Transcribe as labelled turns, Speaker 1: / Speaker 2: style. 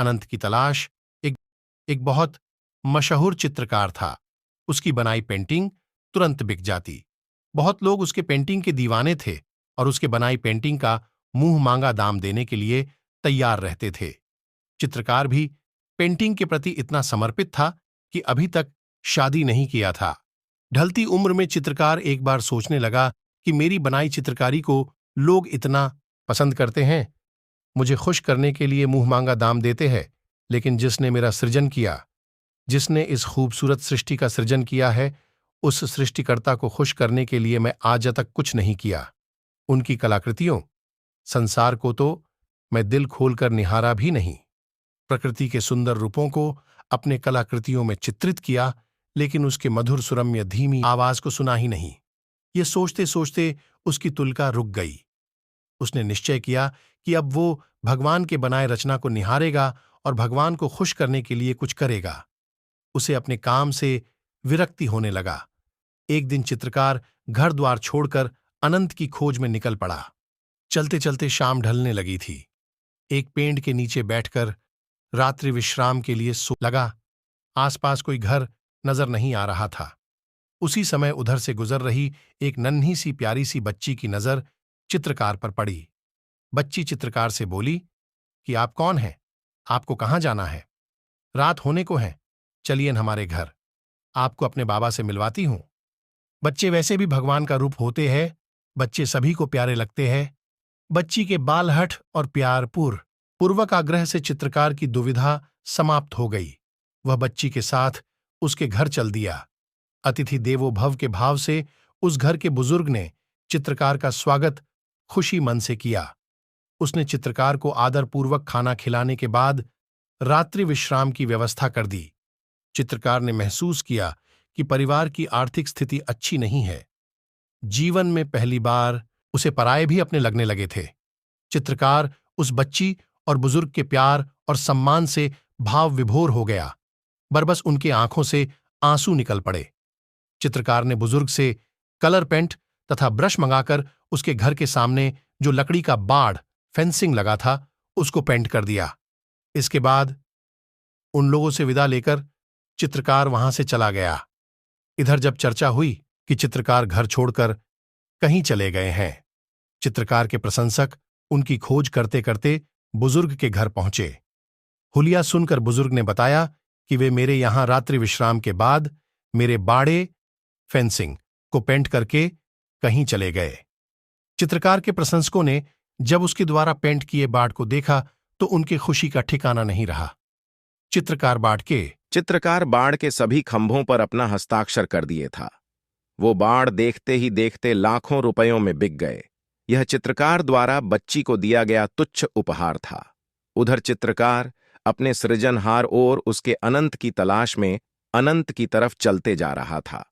Speaker 1: अनंत की तलाश एक एक बहुत मशहूर चित्रकार था। उसकी बनाई पेंटिंग तुरंत बिक जाती। बहुत लोग उसके पेंटिंग के दीवाने थे और उसके बनाई पेंटिंग का मुंह मांगा दाम देने के लिए तैयार रहते थे। चित्रकार भी पेंटिंग के प्रति इतना समर्पित था कि अभी तक शादी नहीं किया था। ढलती उम्र में चित्रकार एक बार सोचने लगा कि मेरी बनाई चित्रकारी को लोग इतना पसंद करते हैं, मुझे खुश करने के लिए मुंह मांगा दाम देते हैं, लेकिन जिसने मेरा सृजन किया, जिसने इस खूबसूरत सृष्टि का सृजन किया है, उस सृष्टिकर्ता को खुश करने के लिए मैं आज तक कुछ नहीं किया। उनकी कलाकृतियों, संसार को तो मैं दिल खोलकर निहारा भी नहीं। प्रकृति के सुंदर रूपों को अपने कलाकृतियों में चित्रित किया, लेकिन उसके मधुर सुरम्य धीमी आवाज को सुना ही नहीं। ये सोचते सोचते उसकी तुलका रुक गई। उसने निश्चय किया कि अब वो भगवान के बनाए रचना को निहारेगा और भगवान को खुश करने के लिए कुछ करेगा। उसे अपने काम से विरक्ति होने लगा। एक दिन चित्रकार घर द्वार छोड़कर अनंत की खोज में निकल पड़ा। चलते चलते शाम ढलने लगी थी। एक पेड़ के नीचे बैठकर रात्रि विश्राम के लिए सो लगा। आसपास कोई घर नजर नहीं आ रहा था। उसी समय उधर से गुजर रही एक नन्ही सी प्यारी सी बच्ची की नजर चित्रकार पर पड़ी। बच्ची चित्रकार से बोली कि आप कौन हैं? आपको कहाँ जाना है? रात होने को है, चलिए हमारे घर, आपको अपने बाबा से मिलवाती हूं। बच्चे वैसे भी भगवान का रूप होते हैं, बच्चे सभी को प्यारे लगते हैं। बच्ची के बालहठ और पूर्वक आग्रह से चित्रकार की दुविधा समाप्त हो गई। वह बच्ची के साथ उसके घर चल दिया। अतिथि देवो भव के भाव से उस घर के बुजुर्ग ने चित्रकार का स्वागत खुशी मन से किया। उसने चित्रकार को आदरपूर्वक खाना खिलाने के बाद रात्रि विश्राम की व्यवस्था कर दी। चित्रकार ने महसूस किया कि परिवार की आर्थिक स्थिति अच्छी नहीं है। जीवन में पहली बार उसे पराये भी अपने लगने लगे थे। चित्रकार उस बच्ची और बुजुर्ग के प्यार और सम्मान से भाव विभोर हो गया। बरबस उनके आंखों से आंसू निकल पड़े। चित्रकार ने बुजुर्ग से कलर पेंट तथा ब्रश मंगाकर उसके घर के सामने जो लकड़ी का बाड़ फेंसिंग लगा था, उसको पेंट कर दिया। इसके बाद उन लोगों से विदा लेकर चित्रकार वहां से चला गया। इधर जब चर्चा हुई कि चित्रकार घर छोड़कर कहीं चले गए हैं, चित्रकार के प्रशंसक उनकी खोज करते करते बुजुर्ग के घर पहुंचे। हुलिया सुनकर बुजुर्ग ने बताया कि वे मेरे यहां रात्रि विश्राम के बाद मेरे बाड़े फेंसिंग को पेंट करके कहीं चले गए। चित्रकार के प्रशंसकों ने जब उसके द्वारा पेंट किए बाड़ को देखा तो उनके खुशी का ठिकाना नहीं रहा। चित्रकार बाड़ के सभी खंभों पर अपना हस्ताक्षर कर दिए था। वो बाड़ देखते ही देखते लाखों रुपयों में बिक गए। यह चित्रकार द्वारा बच्ची को दिया गया तुच्छ उपहार था। उधर चित्रकार अपने सृजनहार और उसके अनंत की तलाश में अनंत की तरफ चलते जा रहा था।